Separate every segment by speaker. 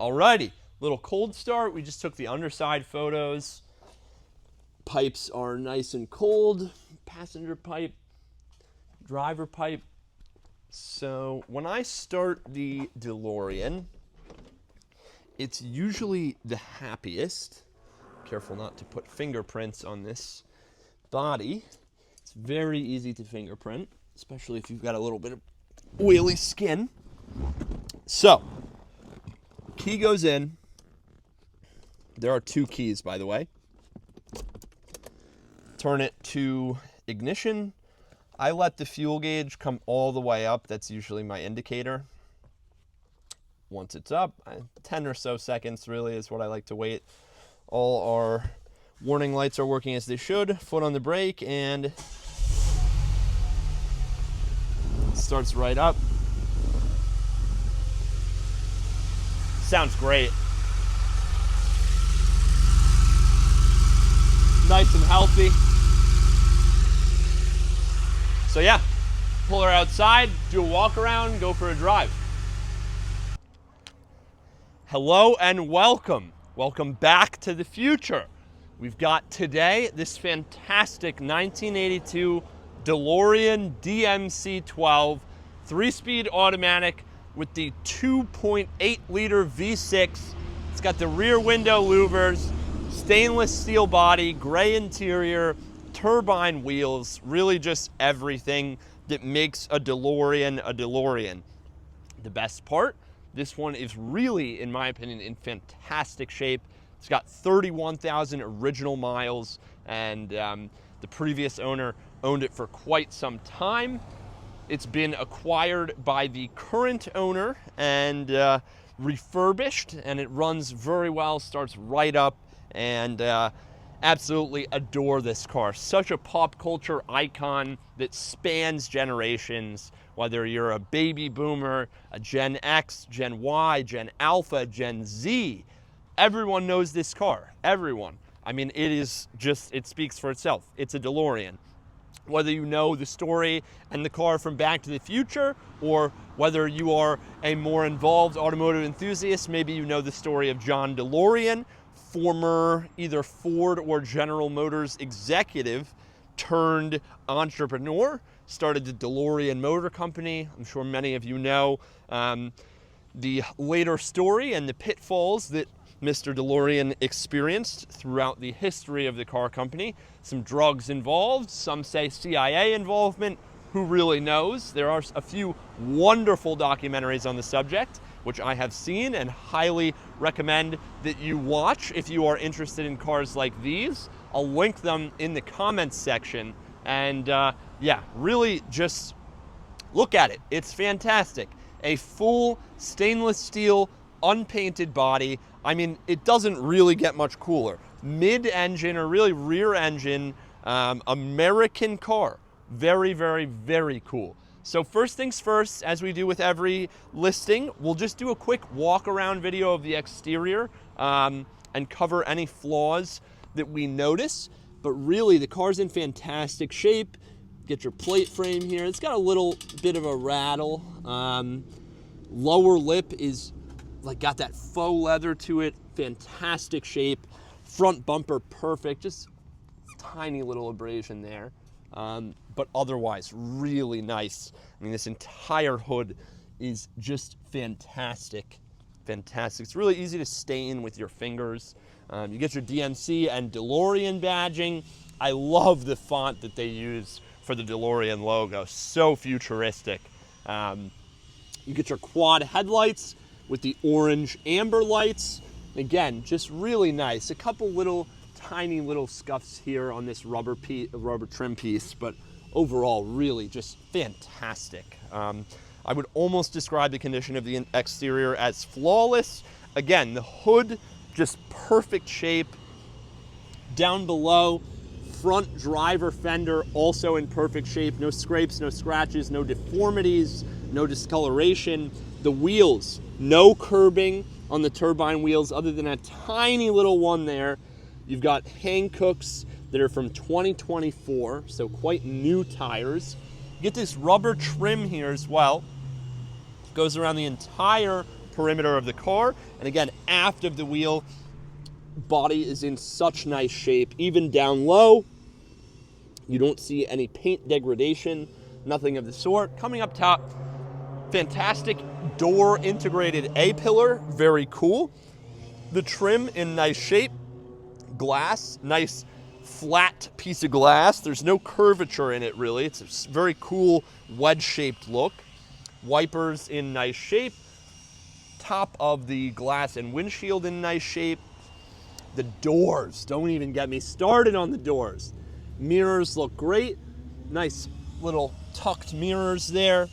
Speaker 1: Alrighty, little cold start. We just took the underside photos. Pipes are nice and cold. Passenger pipe, driver pipe. So when I start the DeLorean, it's usually the happiest. Careful not to put fingerprints on this body. It's very easy to fingerprint, especially if you've got a little bit of oily skin. So, key goes in. There are two keys, by the way. Turn it to ignition. I let the fuel gauge come all the way up. That's usually my indicator. Once it's up, 10 or so seconds really is what I like to wait. All our warning lights are working as they should. Foot on the brake, and it starts right up. Sounds great. Nice and healthy. So yeah, pull her outside, do a walk around, go for a drive. Hello and welcome. Welcome back to the future. We've got today this fantastic 1982 DeLorean DMC-12 3-speed automatic with the 2.8 liter V6. It's got the rear window louvers, stainless steel body, gray interior, turbine wheels, really just everything that makes a DeLorean a DeLorean. The best part, this one is really, in my opinion, in fantastic shape. It's got 31,000 original miles, and the previous owner owned it for quite some time. It's been acquired by the current owner and refurbished, and it runs very well, starts right up, and absolutely adore this car. Such a pop culture icon that spans generations, whether you're a baby boomer, a Gen X, Gen Y, Gen Alpha, Gen Z. Everyone knows this car, everyone. I mean, it is just, it speaks for itself. It's a DeLorean. Whether you know the story and the car from Back to the Future, or whether you are a more involved automotive enthusiast, maybe you know the story of John DeLorean, former either Ford or General Motors executive turned entrepreneur, started the DeLorean Motor Company. I'm sure many of you know the later story and the pitfalls that Mr. DeLorean experienced throughout the history of the car company. Some drugs involved, some say CIA involvement, who really knows? There are a few wonderful documentaries on the subject, which I have seen and highly recommend that you watch if you are interested in cars like these. I'll link them in the comments section, and yeah, really just look at it. It's fantastic. A full stainless steel, unpainted body. I mean, it doesn't really get much cooler. Mid-engine, or really rear-engine, American car. Very, very, very cool. So first things first, as we do with every listing, we'll just do a quick walk-around video of the exterior and cover any flaws that we notice. But really, the car's in fantastic shape. Get your plate frame here. It's got a little bit of a rattle. Lower lip is like got that faux leather to it, fantastic shape. Front bumper, perfect, just tiny little abrasion there. But otherwise, really nice. I mean, this entire hood is just fantastic, fantastic. It's really easy to stain with your fingers. You get your DMC and DeLorean badging. I love the font that they use for the DeLorean logo, so futuristic. You get your quad headlights with the orange amber lights. Again, just really nice. A couple little tiny little scuffs here on this rubber trim piece, but overall really just fantastic. I would almost describe the condition of the exterior as flawless. Again, the hood, just perfect shape. Down below, front driver fender also in perfect shape. No scrapes, no scratches, no deformities, no discoloration. The wheels, no curbing on the turbine wheels other than a tiny little one there. You've got Hankooks that are from 2024, so quite new tires. You get this rubber trim here as well. Goes around the entire perimeter of the car. And again, aft of the wheel, body is in such nice shape. Even down low, you don't see any paint degradation, nothing of the sort. Coming up top, fantastic door integrated A-pillar, very cool. The trim in nice shape, glass, nice flat piece of glass. There's no curvature in it really. It's a very cool wedge-shaped look. Wipers in nice shape. Top of the glass and windshield in nice shape. The doors, don't even get me started on the doors. Mirrors look great. Nice little tucked mirrors there.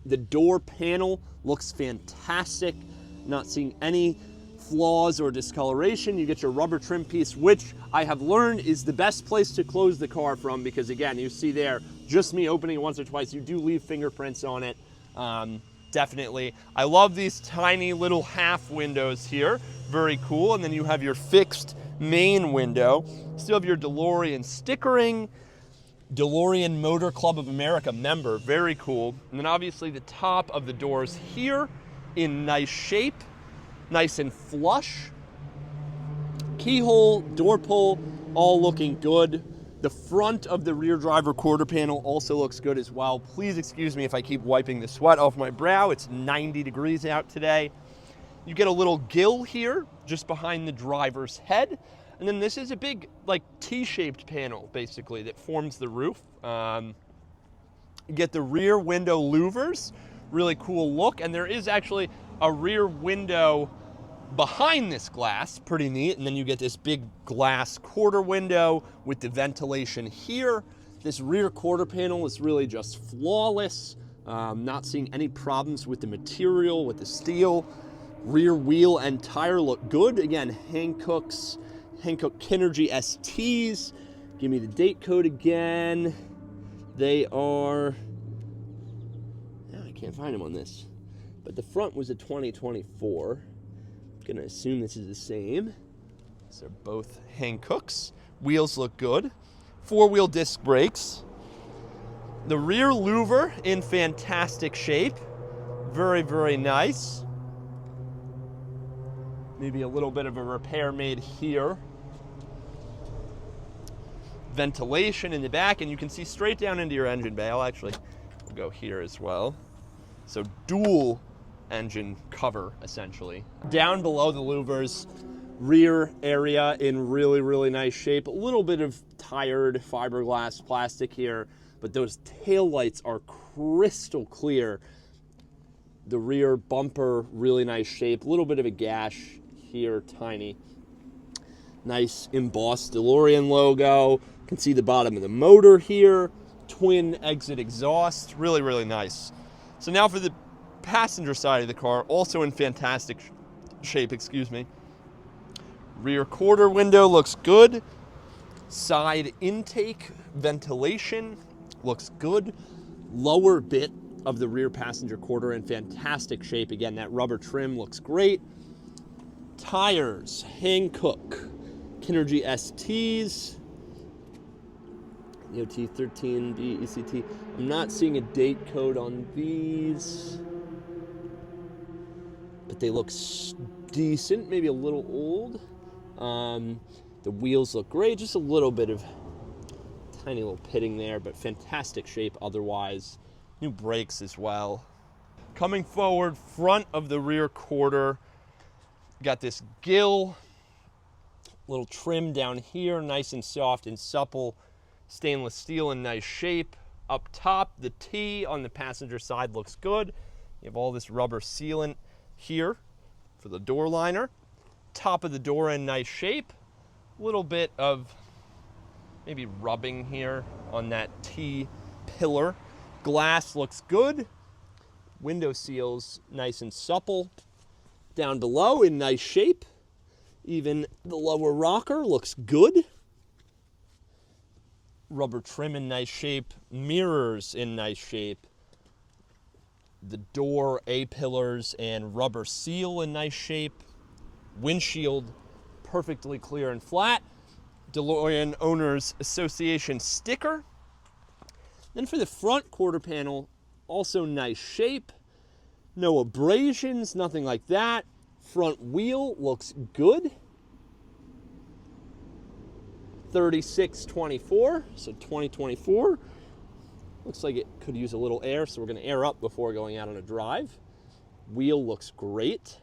Speaker 1: The door panel looks fantastic. Not seeing any flaws or discoloration. You get your rubber trim piece, which I have learned is the best place to close the car from, because again, you see there, just me opening it once or twice, you do leave fingerprints on it. Definitely. I love these tiny little half windows here. Very cool. And then you have your fixed main window. Still have your DeLorean stickering. DeLorean Motor Club of America member. Very cool. And then obviously the top of the doors here in nice shape. Nice and flush. Keyhole, door pull, all looking good. The front of the rear driver quarter panel also looks good as well. Please excuse me if I keep wiping the sweat off my brow. It's 90 degrees out today. You get a little gill here just behind the driver's head. And then this is a big like T-shaped panel basically that forms the roof. You get the rear window louvers, really cool look. And there is actually a rear window behind this glass, pretty neat. And then you get this big glass quarter window with the ventilation here. This rear quarter panel is really just flawless. Not seeing any problems with the material, with the steel. Rear wheel and tire look good. Again, Hankook Kinergy STs. Give me the date code again. They are, I can't find them on this, but the front was a 2024. Gonna assume this is the same. These are both Hankooks. Wheels look good. 4-wheel disc brakes. The rear louver in fantastic shape. Very, very nice. Maybe a little bit of a repair made here. Ventilation in the back, and you can see straight down into your engine bay. I'll actually we'll go here as well. So dual engine cover, essentially. Down below the louvers, rear area in really, really nice shape. A little bit of tired fiberglass plastic here, but those tail lights are crystal clear. The rear bumper, really nice shape. A little bit of a gash here, tiny. Nice embossed DeLorean logo. You can see the bottom of the motor here. Twin exit exhaust, really, really nice. So now for the passenger side of the car, also in fantastic shape, excuse me. Rear quarter window looks good. Side intake ventilation looks good. Lower bit of the rear passenger quarter in fantastic shape. Again, that rubber trim looks great. Tires, Hankook Kinergy STs. EOT 13B ECT. I'm not seeing a date code on these, but they look decent, maybe a little old. The wheels look great, just a little bit of tiny little pitting there, but fantastic shape otherwise. New brakes as well. Coming forward, front of the rear quarter, got this gill, little trim down here, nice and soft and supple. Stainless steel in nice shape. Up top, the T on the passenger side looks good. You have all this rubber sealant here for the door liner. Top of the door in nice shape. A little bit of maybe rubbing here on that T pillar. Glass looks good. Window seals nice and supple. Down below in nice shape. Even the lower rocker looks good. Rubber trim in nice shape. Mirrors in nice shape. The door A-pillars and rubber seal in nice shape. Windshield perfectly clear and flat. DeLorean Owners Association sticker. Then for the front quarter panel, also nice shape. No abrasions, nothing like that. Front wheel looks good. 3624, so 2024. Looks like it could use a little air, so we're going to air up before going out on a drive. Wheel looks great.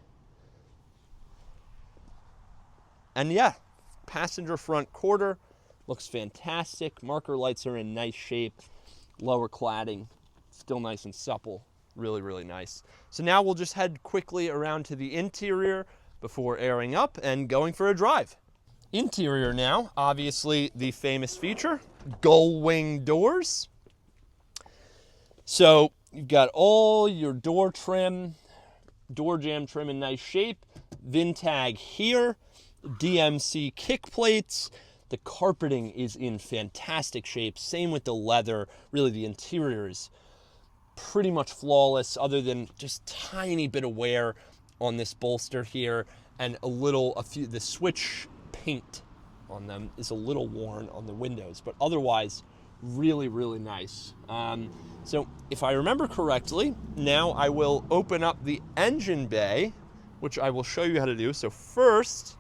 Speaker 1: And yeah, passenger front quarter looks fantastic. Marker lights are in nice shape. Lower cladding, still nice and supple. Really, really nice. So now we'll just head quickly around to the interior before airing up and going for a drive. Interior now, obviously the famous feature, gull wing doors. So you've got all your door trim, door jamb trim in nice shape, VIN tag here, DMC kick plates. The carpeting is in fantastic shape. Same with the leather. Really, the interior is pretty much flawless, other than just tiny bit of wear on this bolster here, and the switch paint on them is a little worn on the windows, but otherwise really, really nice. So if I remember correctly, now I will open up the engine bay, which I will show you how to do. So first,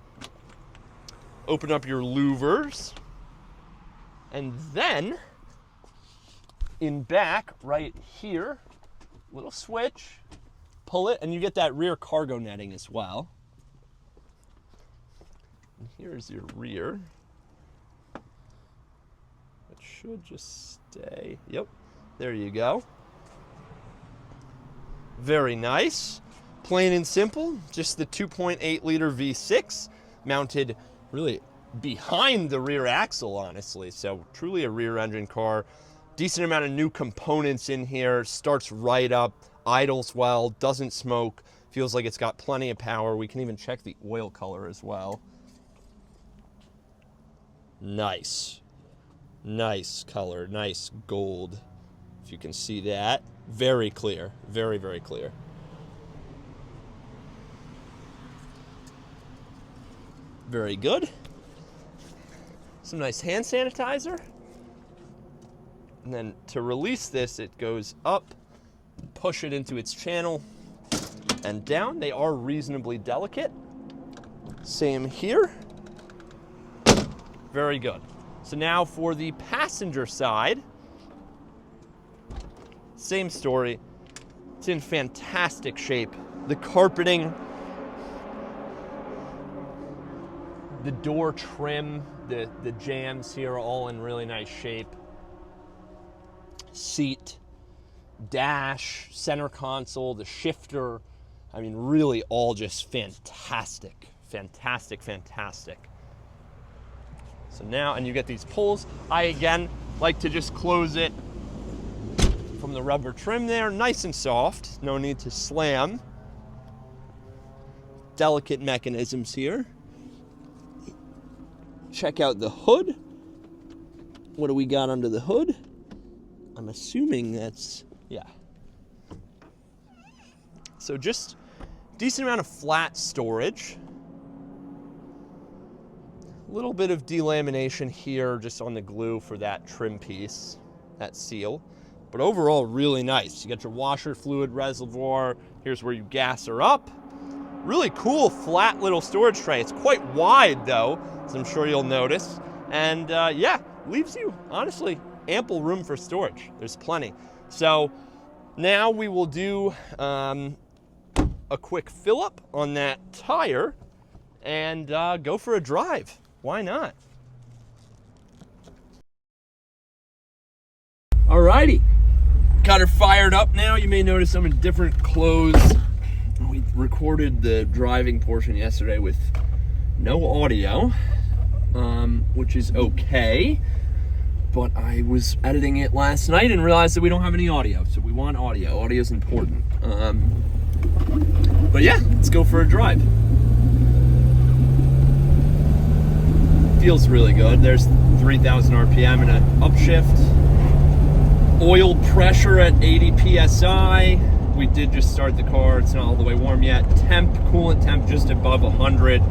Speaker 1: open up your louvers, and then in back right here, little switch, pull it, and you get that rear cargo netting as well. And here's your rear. It should just stay. Yep, there you go. Very nice. Plain and simple, just the 2.8 liter V6 mounted really behind the rear axle, honestly. So truly a rear engine car. Decent amount of new components in here. Starts right up, idles well, doesn't smoke, feels like it's got plenty of power. We can even check the oil color as well. Nice. Nice color, nice gold. If you can see that. Very clear, very, very clear. Very good. Some nice hand sanitizer. And then to release this, it goes up, push it into its channel, and down. They are reasonably delicate. Same here. Very good. So now for the passenger side, same story. It's in fantastic shape. The carpeting, the door trim, the jambs here are all in really nice shape. Seat, dash, center console, the shifter. I mean, really all just fantastic. Fantastic, fantastic. So now, and you get these pulls. I, again, like to just close it from the rubber trim there. Nice and soft. No need to slam. Delicate mechanisms here. Check out the hood. What do we got under the hood? I'm assuming that's, yeah. So just decent amount of flat storage. A little bit of delamination here just on the glue for that trim piece, that seal. But overall, really nice. You got your washer fluid reservoir. Here's where you gas her up. Really cool flat little storage tray. It's quite wide though, as I'm sure you'll notice. And yeah, leaves you, honestly, ample room for storage. There's plenty. So now we will do a quick fill up on that tire and go for a drive. Why not? Alrighty, got her fired up now. You may notice I'm in different clothes. We recorded the driving portion yesterday with no audio, which is okay. But I was editing it last night and realized that we don't have any audio, so we want audio. Audio is important. But yeah, let's go for a drive. Feels really good. There's 3,000 RPM and an upshift. Oil pressure at 80 PSI. We did just start the car. It's not all the way warm yet. Coolant temp just above 100.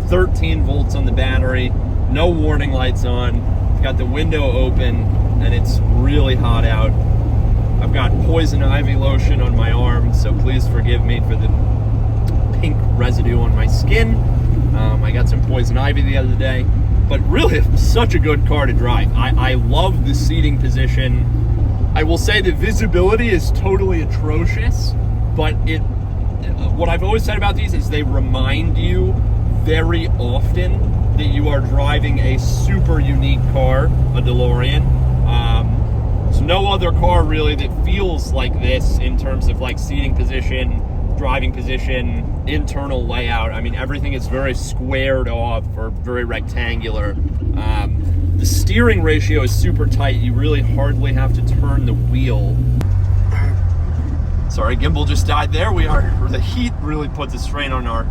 Speaker 1: 13 volts on the battery. No warning lights on. Got the window open and it's really hot out. I've got poison ivy lotion on my arm, so please forgive me for the pink residue on my skin. I got some poison ivy the other day, but really such a good car to drive. I love the seating position. I will say the visibility is totally atrocious, but what I've always said about these is they remind you very often that you are driving a super unique car, a DeLorean. There's no other car really that feels like this in terms of like seating position, driving position, internal layout. I mean, everything is very squared off or very rectangular. The steering ratio is super tight. You really hardly have to turn the wheel. Sorry, gimbal just died there. The heat really puts a strain on our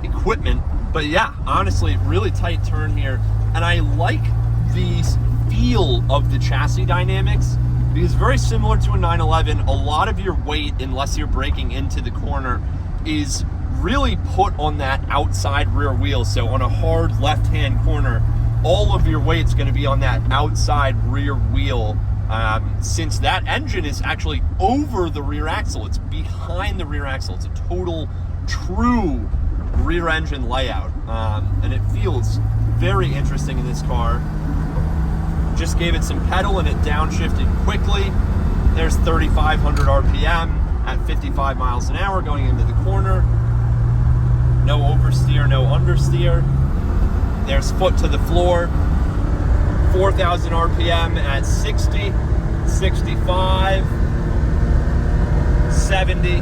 Speaker 1: equipment. But yeah, honestly, really tight turn here. And I like the feel of the chassis dynamics, because very similar to a 911, a lot of your weight, unless you're braking into the corner, is really put on that outside rear wheel. So on a hard left-hand corner, all of your weight's going to be on that outside rear wheel, since that engine is actually over the rear axle. It's behind the rear axle. It's a total, true rear engine layout, and it feels very interesting in this car. Just gave it some pedal and it downshifted quickly. There's 3,500 RPM at 55 miles an hour going into the corner. No oversteer, no understeer. There's foot to the floor. 4,000 RPM at 60, 65, 70.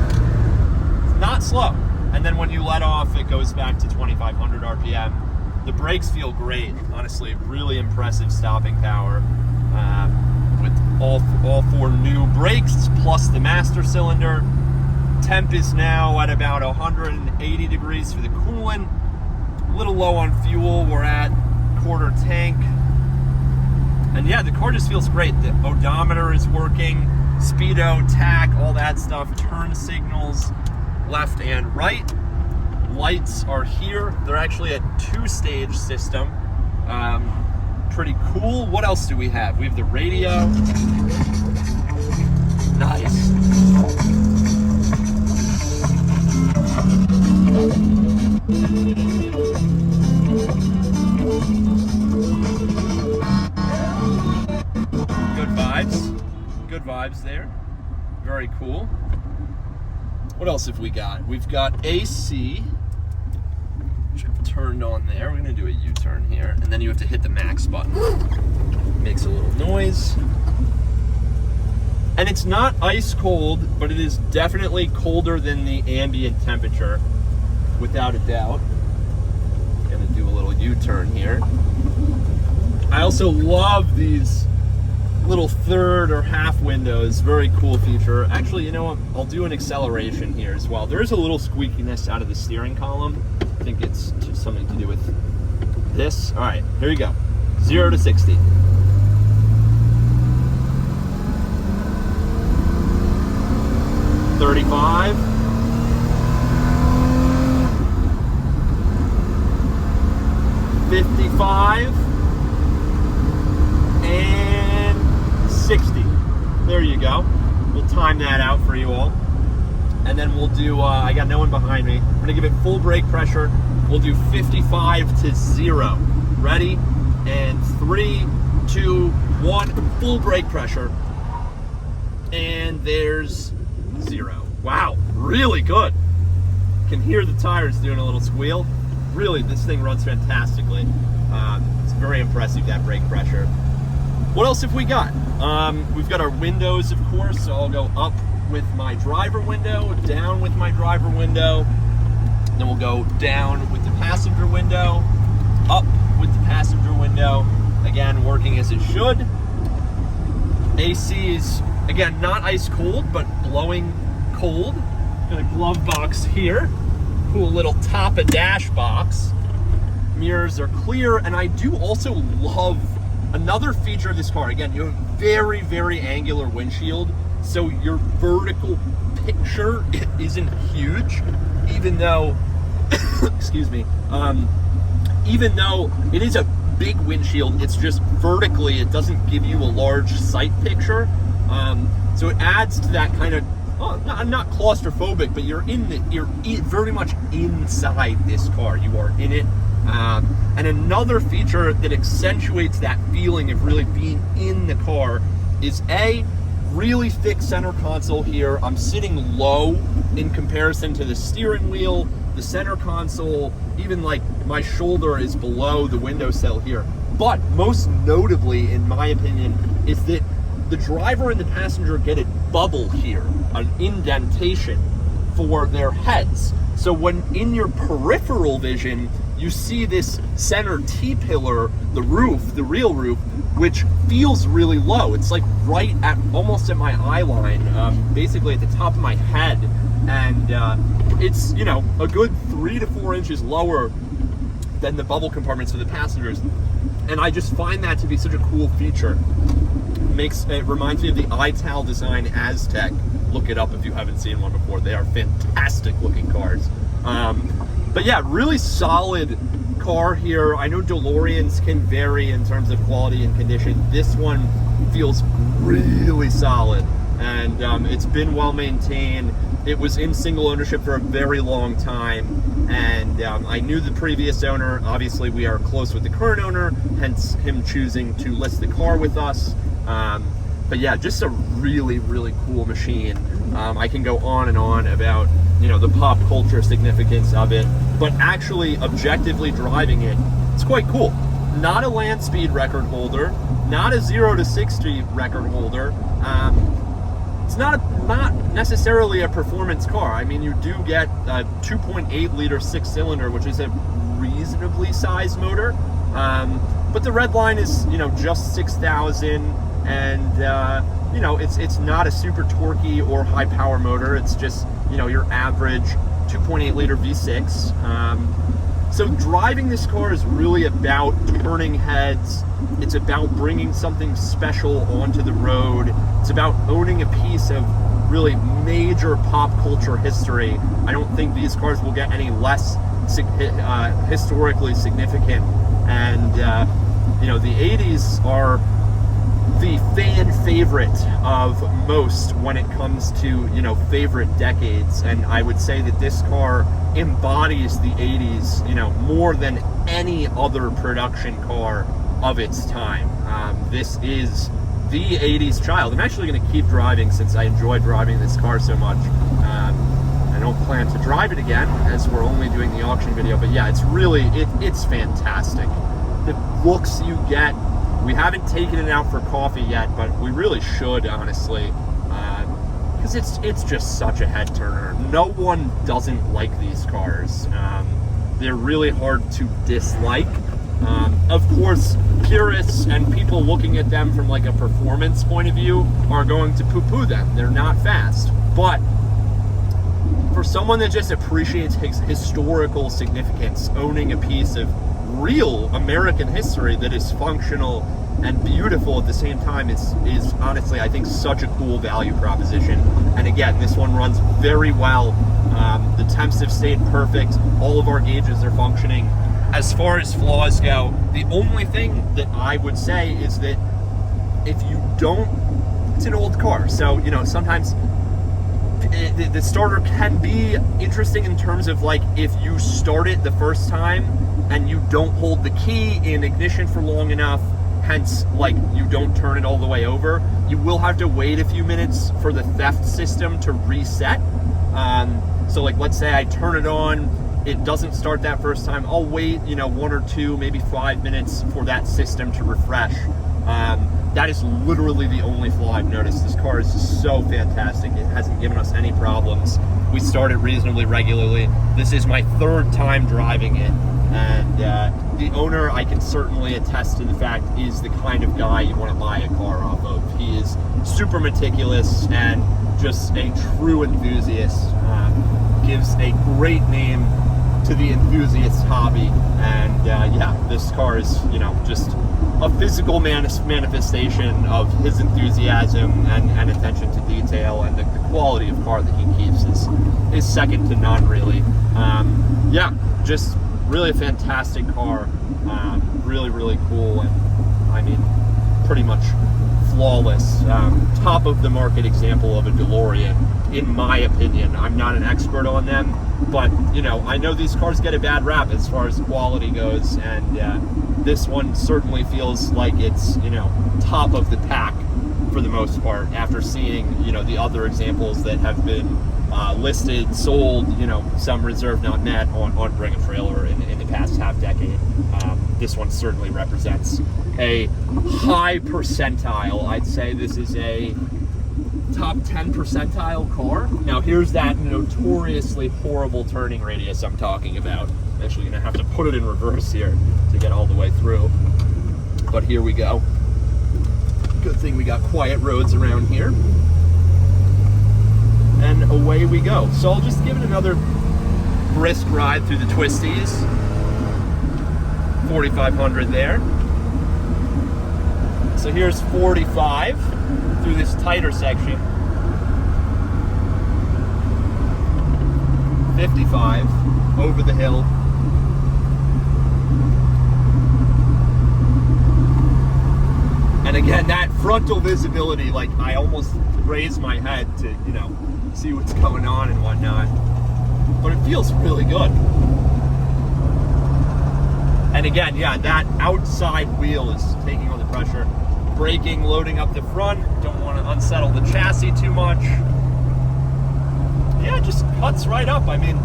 Speaker 1: Not slow. And then when you let off, it goes back to 2,500 RPM. The brakes feel great, honestly. Really impressive stopping power with all four new brakes plus the master cylinder. Temp is now at about 180 degrees for the coolant. A little low on fuel. We're at quarter tank. And yeah, the car just feels great. The odometer is working, speedo, tach, all that stuff, turn signals, left and right. Lights are here. They're actually a two-stage system. Pretty cool. What else do we have? We have the radio. Nice. Good vibes. Good vibes there. Very cool. What else have we got? We've got AC, which I've turned on there. We're gonna do a U-turn here, and then you have to hit the max button. Makes a little noise. And it's not ice cold, but it is definitely colder than the ambient temperature, without a doubt. Gonna do a little U-turn here. I also love these little third or half windows. Very cool feature. Actually, you know what? I'll do an acceleration here as well. There is a little squeakiness out of the steering column. I think it's something to do with this. All right, here you go. 0 to 60. $35. $55. And 60. There you go. We'll time that out for you all. And then we'll do, I got no one behind me. We're gonna give it full brake pressure. We'll do 55 to 0. Ready? And 3, 2, 1, full brake pressure. And there's 0. Wow, really good. Can hear the tires doing a little squeal. Really, this thing runs fantastically. It's very impressive, that brake pressure. What else have we got? We've got our windows, of course, so I'll go up with my driver window, down with my driver window, then we'll go down with the passenger window, up with the passenger window, again, working as it should. AC is, again, not ice cold, but blowing cold. Got a glove box here, cool little top of dash box. Mirrors are clear, and I do also love another feature of this car. Again, you have a very, very angular windshield, so your vertical picture isn't huge, even though, excuse me, even though it is a big windshield, it's just vertically, it doesn't give you a large sight picture. So it adds to that kind of, not claustrophobic, but you're very much inside this car. You are in it. And another feature that accentuates that feeling of really being in the car is a really thick center console here. I'm sitting low in comparison to the steering wheel, the center console, even like my shoulder is below the windowsill here. But most notably, in my opinion, is that the driver and the passenger get a bubble here, an indentation for their heads. So when in your peripheral vision, you see this center T-pillar, the roof, the real roof, which feels really low. It's like right at, almost at my eye line, basically at the top of my head. And it's, you know, a good 3 to 4 inches lower than the bubble compartments for the passengers. And I just find that to be such a cool feature. It reminds me of the iTal Design Aztec. Look it up if you haven't seen one before. They are fantastic looking cars. But yeah, really solid car here. I know DeLoreans can vary in terms of quality and condition. This one feels really solid, and it's been well maintained. It was in single ownership for a very long time, and I knew the previous owner. Obviously, we are close with the current owner, hence him choosing to list the car with us. But yeah, just a really, really cool machine. I can go on and on about, you know, the pop culture significance of it, but actually objectively driving it, it's quite cool. Not a land speed record holder, not a 0 to 60 record holder. It's not necessarily a performance car. I mean, you do get a 2.8 liter 6-cylinder, which is a reasonably sized motor. But the red line is, you know, just 6,000, and you know, it's not a super torquey or high power motor. It's just, you know, your average 2.8 liter V6. So driving this car is really about turning heads. It's about bringing something special onto the road. It's about owning a piece of really major pop culture history. I don't think these cars will get any less historically significant. And you know, the 80s are the fan favorite of most when it comes to, you know, favorite decades, and I would say that this car embodies the 80s, you know, more than any other production car of its time. This is the 80s child. I'm actually going to keep driving since I enjoy driving this car so much. I don't plan to drive it again as we're only doing the auction video, but yeah, it's really, it's fantastic. The looks you get. We haven't taken it out for coffee yet, but we really should, honestly, because it's just such a head turner. No one doesn't like these cars. They're really hard to dislike. Of course, purists and people looking at them from like a performance point of view are going to poo-poo them. They're not fast. But for someone that just appreciates historical significance, owning a piece of real American history that is functional and beautiful at the same time is honestly, I think, such a cool value proposition. And again, this one runs very well. The temps have stayed perfect. All of our gauges are functioning. As far as flaws go, the only thing that I would say is that if you don't, it's an old car, so, you know, sometimes the starter can be interesting in terms of, like, if you start it the first time and you don't hold the key in ignition for long enough, hence, like, you don't turn it all the way over, you will have to wait a few minutes for the theft system to reset. So, like, let's say I turn it on, it doesn't start that first time, I'll wait, you know, 1 or 2, maybe 5 minutes for that system to refresh. That is literally the only flaw I've noticed. This car is so fantastic. It hasn't given us any problems. We start it reasonably regularly. This is my 3rd time driving it. And the owner, I can certainly attest to the fact, is the kind of guy you want to buy a car off of. He is super meticulous and just a true enthusiast. Gives a great name to the enthusiast hobby. And yeah, this car is, you know, just a physical manifestation of his enthusiasm and attention to detail, and the quality of car that he keeps is second to none, really. Yeah, just really a fantastic car. Really, really cool, and I mean, pretty much flawless, top of the market example of a DeLorean, in my opinion. I'm not an expert on them, but you know, I know these cars get a bad rap as far as quality goes, and this one certainly feels like it's, you know, top of the pack for the most part, after seeing, you know, the other examples that have been listed, sold, you know, some reserve not met on Bring a Trailer in the past half decade. This one certainly represents a high percentile. I'd say this is a top 10 percentile car. Now here's that notoriously horrible turning radius I'm talking about. I'm actually gonna have to put it in reverse here to get all the way through. But here we go. Good thing we got quiet roads around here. And away we go. So I'll just give it another brisk ride through the twisties. 4,500 there. So here's 45 through this tighter section. 55 over the hill. And again, that frontal visibility, like I almost raise my head to, you know, see what's going on and whatnot. But it feels really good. And again, yeah, that outside wheel is taking on the pressure. Braking, loading up the front. Don't want to unsettle the chassis too much. Yeah, it just cuts right up. I mean,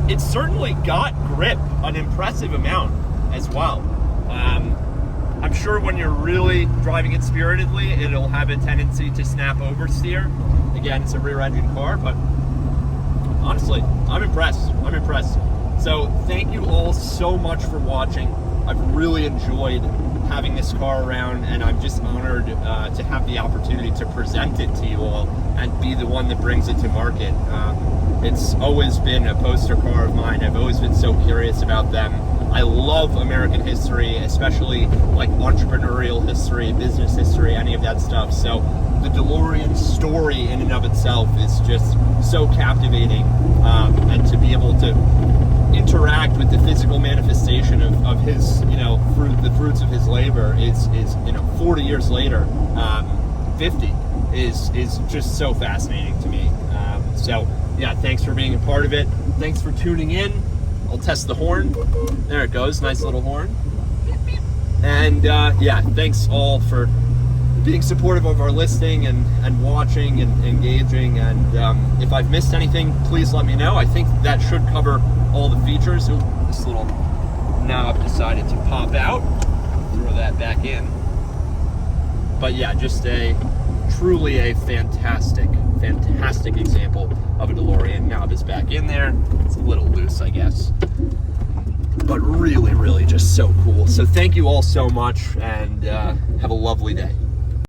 Speaker 1: it's certainly got grip, an impressive amount as well. I'm sure when you're really driving it spiritedly, it'll have a tendency to snap oversteer. Again, it's a rear-engine car, but honestly, I'm impressed. I'm impressed. So thank you all so much for watching. I've really enjoyed having this car around, and I'm just honored to have the opportunity to present it to you all and be the one that brings it to market. It's always been a poster car of mine. I've always been so curious about them. I love American history, especially like entrepreneurial history, business history, any of that stuff. So the DeLorean story in and of itself is just so captivating, and to be able to interact with the physical manifestation of his, you know, the fruits of his labor is, you know, 40 years later, 50 is just so fascinating to me. So yeah, thanks for being a part of it. Thanks for tuning in. I'll test the horn. There it goes, nice little horn. And yeah, thanks all for being supportive of our listing and watching and engaging. And if I've missed anything, please let me know. I think that should cover all the features. Ooh, this little knob decided to pop out. Throw that back in. But yeah, just truly a fantastic example of a DeLorean. Knob is back in there. It's a little loose, I guess. But really, really just so cool. So thank you all so much, and have a lovely day.